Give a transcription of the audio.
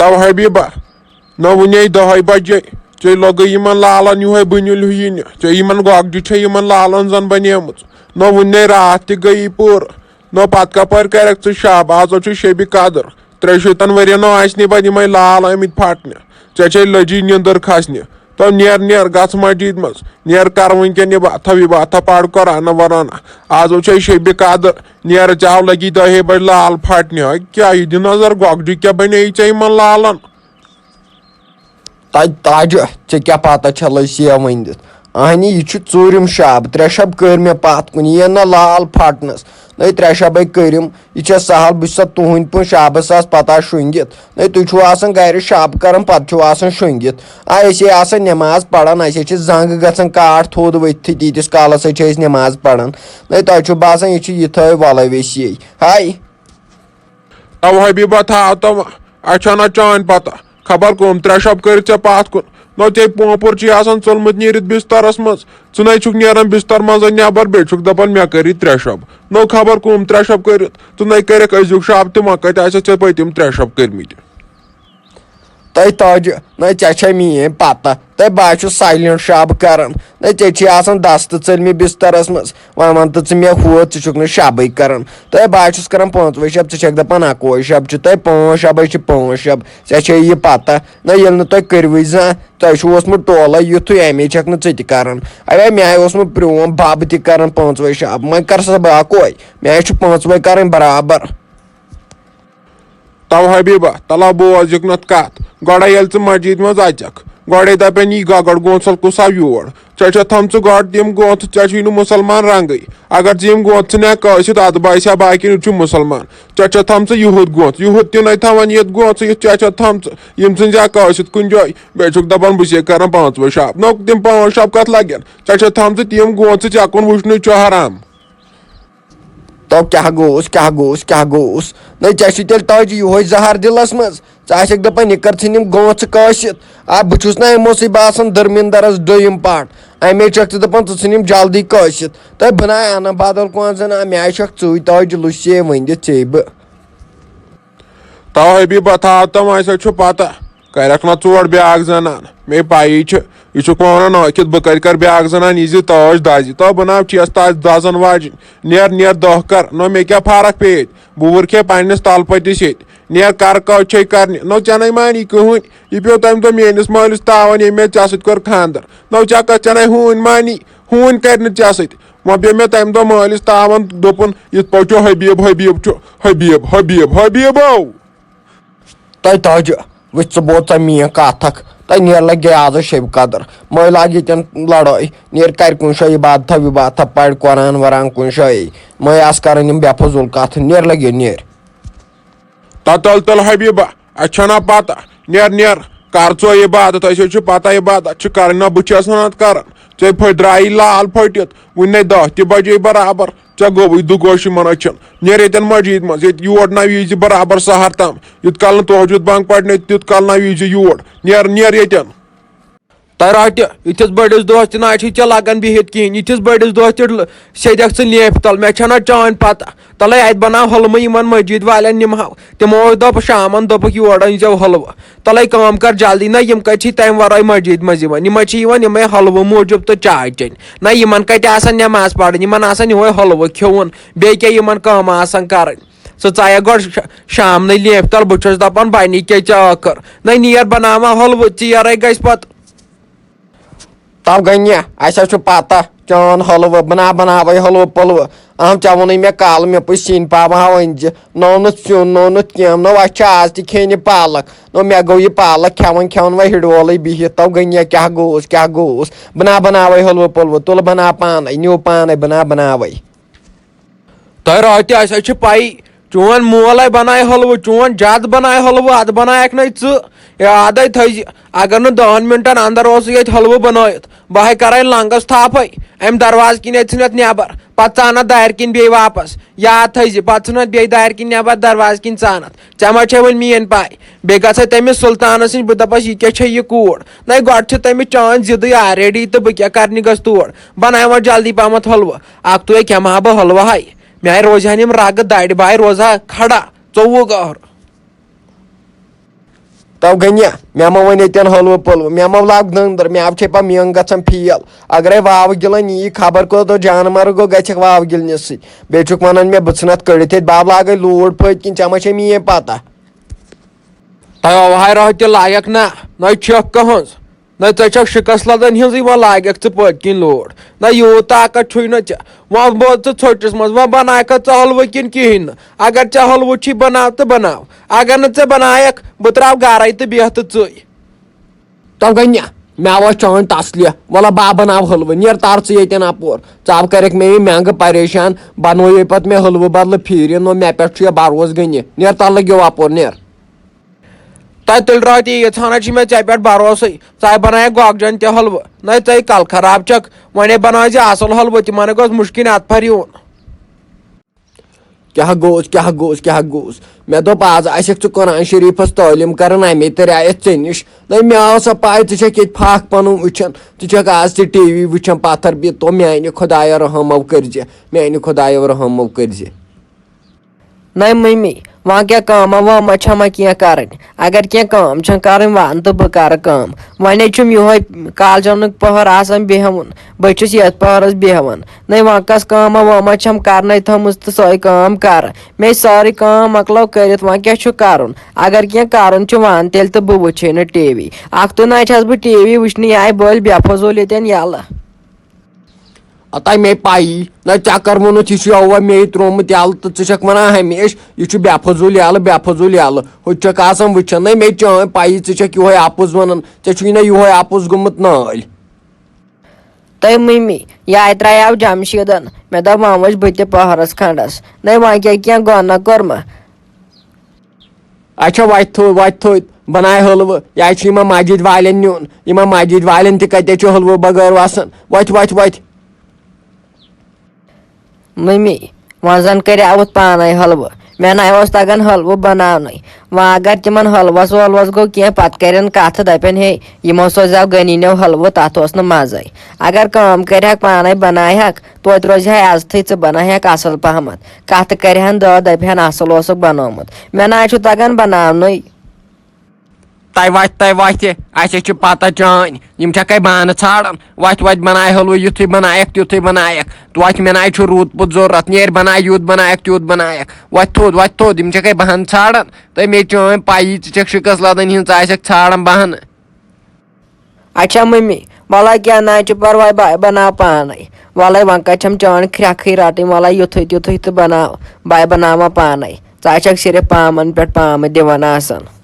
تو حبیبہ نہ ونے 10 بجے ے لوگ لالن یہ بنل ہین ژے گۄگجہِ لالن زن بنیمٕژ نہ وُنے رات تہِ گٔیی پوٗرٕ نہ پتہٕ کپٲرۍ کرکھ ژٕ شب آز چھُ شبِ قدر 63 ؤرین آسنی پتہٕ یِمے لال آمٕتۍ پھٹنہِ ژےٚ لٔجی نیندٕر کھسنہِ تو نیر گژھ مسجد منٛز نیر کر ونکیٚن یہِ باتھا پڑ قرآن ورانا آز چھے شبِ قدر نیر ژےٚ لگی 10 بجہِ لال پھٹنہِ کیٛاہ یہِ دِ نظر گۄگجہِ کیٛاہ بنے ژےٚ یِمن لالن تاجہ ژےٚ کیٛاہ پتہ چھےٚ لٔج سیو ؤنِتھ اہنی یہِ چھُ ژوٗرِم شب 3 شب کٔرۍ مےٚ پتھ کُن یِن نہٕ لال پھٹنس نٔے 3 شبے کٔرِم یہِ چھےٚ سہل بہٕ چھُ سا تُہنٛدۍ پٲٹھۍ شبس آس پتہ شۄنٛگِتھ نٔے تُہۍ چھُو آسان گرِ شب کران پتہٕ چھُو آسان شۄنٛگِتھ أسے آسان نٮ۪ماز پران اَسے چھِ زنٛگ گژھان کاٹھ تھوٚد ؤتھٕے تیٖتِس کالس چھِ أسۍ نٮ۪ماز پران نٔے تۄہہِ چھُو باسان یہِ چھُ یِتھٲے وَلے ویسے ہاے تو حبیبہ تھاو تو اَسہِ چھَنا چٲنۍ پتہ خبر کٕم 3 شب کٔرِتھ ژےٚ پتھ کُن نہ ژےٚ پوپُر چی آسان ژوٚلمُت نیٖرِتھ بسترس منٛز ژٕ نَے چھُکھ نیران بستر منٛز نٮ۪بر بیٚیہِ چھُکھ دپان مےٚ کٔرِتھ 3 شب نو خبر کٕم 3 شب کٔرِتھ ژٕ نَے کٔرِکھ أزیُک شب تہِ وۄنۍ کتہِ آسٮ۪تھ ژےٚ پٔتِم 3 شب کٔرمٕتۍ تۄہہِ تاجہِ نٔے ژےٚ چھےٚ میٲنۍ پتہ تۄہہِ بہٕ چھُس سایلنٹ شب کران نٔے ژےٚ چھی آسان دستہٕ ژٔلمٕتۍ بسترس منٛز وۄنۍ ون تہٕ ژٕ مےٚ ہُہ ژٕ چھُکھ نہٕ شبٕے کران تۄہہِ بہٕ چھُس کران 5وے شب ژٕ چھکھ دپان 21 شب چھُ تۄہہِ 5 شبے چھِ 5 شب ژےٚ چھے یہِ پتہ نہ ییٚلہِ نہٕ تۄہہِ کٔرۍوٕے زانٛہہ تۄہہِ چھُو اوسمُت ٹولے یُتھُے امی چھکھ نہٕ ژٕ تہِ کران اے مےٚ آیہِ اوسمُت پرٛون بب تہِ کران 5وے شب وۄنۍ کر سا بہٕ اکوے مےٚ آیہِ چھُ 5وے کرٕنۍ برابر تو حبیبہ تلا بوز یِکنتھ کتھ گۄڈے ییٚلہِ ژٕ مسجد منٛز اژکھ گۄڈے دپن یہِ گگر گونٛژل کُس آو یور ژےٚ چھےٚ تھٲمژٕ گۄڈٕ تِم گونٛژھ ژےٚ چھُے نہٕ مُسلمان رنگٕے اگر ژٕ یِم گونٛژھ ژھٕنکھ کٲسِتھ ادٕ باسہِ باقین یہِ چھُ مُسلمان ژےٚ چھےٚ تھٲمژٕ یِہُد گونٛژھ یِہُد تہِ نَے تھاوان یِتھ گونٛژھ یِتھ ژےٚ چھےٚ تھٲمژٕ یِم ژھٕنزا کٲسِتھ کُنہِ جایہِ بیٚیہِ چھُکھ دپان بہٕ چھُسے کران 5وے شب نو تِم 5 شب کتھ لگن ژےٚ چھےٚ تھٲمژٕ تِم گونٛژھ ژےٚ کُن وٕچھنُے چھُ حرام تو کیٛاہ گوٚوُس نٔے ژےٚ چھُ تیٚلہِ تاجہِ یِہوے زہر دِلس منٛز ژٕ آسکھ دپان یہِ کر ژھٕنۍ یِم گونٛژھ کٲسِتھ بہٕ چھُس نہ یِمو سۭتۍ باسان دٔرمِندرس دوٚیِم پٹ امے چھکھ ژٕ دپان ژٕ ژھٕنۍ یِم جلدی کٲسِتھ تہٕ بہٕ ناے انہٕ بدل کانٛہہ زن مےٚ آیہِ چھکھ ژٕے تاجہِ لُسے ؤنِتھ ژے بہٕ تو حبیبہ تھاو تو وۄنۍ سا چھُ پتہ کرکھ نہ ژور بیاکھ زنان مے پایی چھِ یہِ چھُکھ ونان ٲکھِتھ بہٕ کر بیاکھ زنان یہِ زِ تاج دزِ تو بہٕ ناو چھیس تاج دزن واجِنۍ نیر 10 کر نو مےٚ کیٛاہ فرق پیٚیہِ ییٚتہِ بہٕ وٕرکھے پننِس تلپٔتِس ییٚتہِ نیر کر کٲج چھے کرنہِ نو ژےٚ نَے مانی کٕہٕنۍ یہِ پیٚو تمہِ دۄہ میٲنِس مٲلِس تاوان ییٚمۍ مےٚ ژےٚ سۭتۍ کوٚر خانٛدر نو ژےٚ نَے ہوٗنۍ مانی ہوٗنۍ کرِ نہٕ ژےٚ سۭتۍ وۄنۍ پیٚو مےٚ تمہِ دۄہ مٲلِس تاوان دوٚپُن یِتھ پٲٹھۍ چھُ حبیٖب چھُ حبیٖبو تۄہہِ تاجہِ وٕچھ ژٕ بوز ژٕ میٲنۍ کتھ اکھ تۄہہِ نیر لگہِ آزٕ شب قدر مٔے لاگہِ ییٚتٮ۪ن لڑٲے نیر کرِ کُنہِ جایہِ عبادتھا پرِ قرآن وران کُنہِ جایہِ مٔے آسہٕ کران یِم بے فضوٗل کتھ نیر لگہِ نیر تل حبیبہ اَسہِ چھَنا پتہ نیر کر ژٕ عبادت اَسے چھُ پتہ عبادت چھِ کرٕنۍ نہ بہٕ چھَس نہٕ کران ژےٚ درٛایی لال پھٔٹِتھ وُنہِ نَے 10 تہِ بجے برابر ژےٚ گوٚوُے دُگوش یِمن أچھن نیر ییٚتٮ۪ن مسجد منٛز ییٚتہِ یور نہ وِزِ برابر سحر تام یُتھ کال نہٕ تہجُد بنٛگ پرنہِ تیُتھ کال نہ وِزِ یور نیر ییٚتٮ۪ن تۄہہِ راتہِ یِتھِس بٔڑِس دۄہس تہِ نہ چھُے ژےٚ لگان بِہِتھ کِہینۍ یِتھِس بٔڑِس دۄہس تہِ سیدکھ ژٕ لیٚپھ تل مےٚ چھنہ چٲنۍ پتہ تلے اَتہِ بناو حلمہٕ یِمن مسجد والٮ۪ن نِمہو تِمو دوٚپ شامن دوٚپُکھ یور أنۍزیو حلوٕ تلے کٲم کر جلدی نہ یِم کتہِ چھی تمہِ ورٲے مسجد منٛز یِوان یِمے چھِ یِوان یِمے حلوٕ موٗجوٗب تہٕ چاے چیٚنۍ نہ یِمن کتہِ آسان نٮ۪ماز پرٕنۍ یِمن آسان یِہوے حلوٕ کھیوٚوُن بیٚیہِ کیٛاہ یِمن کٲمہ آسان کرٕنۍ ژٕ ژایکھ گۄڈٕ شامنٕے لیٚپھ تل بہٕ چھُس دپان بنی کیٛاہ ژےٚ ٲخٕر نہ نیر بناوان حلوٕ ژیرے گژھِ پتہٕ تو گٔنہِ اَسہِ چھُ پتہ چون حلوٕ بناوے حلوٕ پلوٕ ژےٚ ووٚنُے مےٚ کالہٕ مےٚ پٲٹھۍ سِنۍ پاوہو أنزِ نو نہٕ سیُن نو نہٕ کینٛہہ نو اَسہِ چھِ آز تہِ کھیٚنہِ پالک نو مےٚ گوٚو یہِ پالک کھٮ۪وان وۄنۍ ہِڈولٕے بِہِتھ تو گٔنہِ کیٛاہ گوٚوُس بناوے حلوٕ پلوٕ تُلہٕ بناو پانے نیوٗ پانے بناوے تۄہہِ راتہِ اَسے چھِ پایی چون مول بنایہِ حلوٕ چون جد بنایہِ حلوٕ ادٕ بنایکھ نَے ژٕ یادے تھٲیزِ اگر نہٕ 10 منٹن اندر اوسُے ییٚتہِ حلوٕ بنٲیِتھ بہٕ کرے لنگس تھپھے امہِ دروازٕ کِنۍ ژھٕنتھ نٮ۪بر پتہٕ ژانتھ دارِ کِنۍ بیٚیہِ واپس یاد تھٲیزِ پتہٕ ژھٕنتھ بیٚیہِ دارِ کِنۍ نٮ۪بر دروازٕ کِنۍ ژانتھ ژےٚ ما چھے وۄنۍ میٲنۍ پاے بیٚیہِ گژھے تٔمِس سُلطانس نِش بہٕ دپس یہِ کیٛاہ چھے یہِ کوٗر نَے گۄڈٕ چھِ تٔمِس چٲنۍ ضِدٕے آلریڈی تہٕ بہٕ کیٛاہ کرنہِ گژھٕ تور بناو وۄنۍ جلدی پہمتھ حلوٕ اکھتُے کھٮ۪مہٕ ہا بہٕ حلوٕ ہاے مےٚ آیہِ روزہن یِم رگہٕ درِ بہٕ آیہِ روزہا کھڑا 24 گٲر تو گنیا مے ما ون یتن حلوہ پلوہ مے ما لاگ دندر مے چھ پا منگ گژھان فیل اگرے واو گِلن یی خبر کوتو جانور گو گژھکھ واو گِلنس سۭتۍ بیٚیہِ چھُکھ ونان مے بہٕ ژھٕنتھ کٔڑِتھ ییٚتہِ بب لاگے لوٗر پٔتۍ کِنۍ ژےٚ ما چھے میٲنۍ پتہ تۄہہِ اوہے رۄہ تہِ لایق نہ نہ چھکھ کٕہٕنٛز نہ ژےٚ چھکھ شِکس لدن ہِنٛزٕے وۄنۍ لاگکھ ژٕ پٔتۍ کِنۍ لوڈ نہ یوٗت طاقت چھُے نہٕ ژےٚ وۄنۍ بوز ژٕ ژھوٚٹِس منٛز وۄنۍ بناوکھا ژٕ حلوٕ کِنہٕ کِہیٖنۍ نہٕ اگر ژےٚ حلوٕ چھی بناو تہٕ بناو اگر نہٕ ژےٚ بنایکھ بہٕ تراو گرے تہٕ بیٚہہ تہٕ ژٕے تو گنیا مےٚ آو چٲنۍ تسلیہ وَلہ بہٕ بناو حلوٕ نیر تر ژٕ ییٚتٮ۪ن اپور ژٕ کرکھ مےٚ یہِ مینٛگہٕ پریشان بنووے پتہٕ مےٚ حلوٕ بدلہٕ پھیٖرِن نو مےٚ پٮ۪ٹھ چھُ یہِ بروسہٕ گنہِ نیر تر لٔگِو اپور نیر تۄہہِ تیٚلہِ درٛاو تی یژھانہ چھِ مےٚ ژےٚ پٮ۪ٹھ بروسٕے ژٕ بنایکھ گۄگجن تہِ حلوٕ نہ ژےٚ کل خراب چھکھ وۄنۍ بنٲے زِ اصل حلوٕ تِمن گوٚژھ مُشکِن اتفر یُن کیٛاہ گوٚژھ مےٚ دوٚپ آز آسکھ ژٕ قرآن شریٖفس تعلیٖم کران امی ترٛایتھ ژےٚ نِش نہ مےٚ آو سا پاے ژٕ چھکھ ییٚتہِ فاکھ پنُن وٕچھان ژٕ چھکھ آز تہِ ٹی وی وٕچھان پتھر بِہِتھ تو میانہِ خۄدایا رحمو کٔرزِ نہ ممی وۄنۍ کیٛاہ کٲمہ وٲمہ چھےٚ کینٛہہ کرٕنۍ اگر کینٛہہ کٲم چھےٚ کرٕنۍ وَن تہٕ بہٕ کرٕ کٲم وۄنۍ چھُم یِہوے کالچنُک پٔہر آسان بیٚہوُن بہٕ چھُس یتھ پٔہرس بیٚہوان نہ وۄنۍ کۄس کٲمہ وٲمہ چھم کرنے تھٲمٕژ تہٕ سۄے کٲم کرٕ مےٚ سٲرٕے کٲم مۄکلٲو کٔرِتھ وۄنۍ کیٛاہ چھُ کرُن اگر کینٛہہ کرُن چھُ وَن تیٚلہِ تہٕ بہٕ وٕچھے نہٕ ٹی وی اکھتُے نہ چھس بہٕ ٹی وی وٕچھنہِ آیہِ بٔلۍ بے فضوٗل ییٚتٮ۪ن یَلہٕ اوٚتام مے پایی نہ ژےٚ ووٚنُتھ یہِ چھُ یوٕ مے تروومُت یَلہٕ تہٕ ژٕ چھکھ ونان ہمیشہِ یہِ چھُ بے فضوٗل یَلہٕ ہُہ چھکھ آسان وٕچھان نہ مے چٲنۍ پایی ژٕ چھکھ یِہوے اپُز ونان ژےٚ چھُے نہ یِہوے اپُز گوٚمُت نٲلۍ تہٕ ممی یہِ ترٛایاو جمشیٖدن مےٚ دوٚپ وۄنۍ وٕچھ بہٕ تہِ پٔہرس کھنٛڈس نہ وۄنۍ کیٛاہ کینٛہہ گۄناہ کوٚرمہ اچھا وتہِ تھوٚد بناے حلوٕ یا چھُ یِمن مسجد والٮ۪ن نیُن یِمن مسجد والٮ۪ن تہِ کتہِ چھُ حلوٕ بغٲر وسان وتہِ ممی وۄنۍ زن کریاوُتھ پانے حلوٕ مےٚ نہ اوس تگان حلوٕ بناونٕے وۄنۍ اگر تِمن حلوس ولوس گوٚو کینٛہہ پتہٕ کرن کتھ دپن ہے یِمو سوزیو غنیٖنو حلوٕ تتھ اوس نہٕ مزے اگر کٲم کرہکھ پانے بنایہکھ توتہِ روزِ ہے عزتھٕے ژٕ بنایہکھ اصل پہمتھ کتھ کرہن دپہن اصل اوسُکھ بنومُت مےٚ نہ چھُ تگان بناونٕے تۄہہِ وتھِ اسے چھِ پتہ چٲنۍ یِم چھکھے بانہٕ ژھانڈان وتھ بناے حلوٕ یُتھُے بنایکھ تیُتھُے بنایکھ توتہِ مےٚ نہ چھُ روٗد پوٚت ضروٗرت نیرِ بناے یُتھ بنایکھ تیُتھ بنایکھ وتہِ تھوٚد یِم چھکھے بہانہٕ ژھانڈان تہٕ مے چٲنۍ پایی ژٕ چھکھ شِکس لدن ہِنٛز ژٕ آسکھ ژھانڈان بہانہٕ اچھا ممی وَلے کینٛہہ نہ چھُ پرواے بہٕ بناو پانے وَلے وۄنۍ کتہِ چھم چٲنۍ کھرٛٮ۪کھٕے رٹٕنۍ وَلے یُتھُے تیُتھُے تہٕ بناو بہٕ بناوان پانے ژٕ چھکھ صرف پامن پٮ۪ٹھ پامہٕ دِوان آسان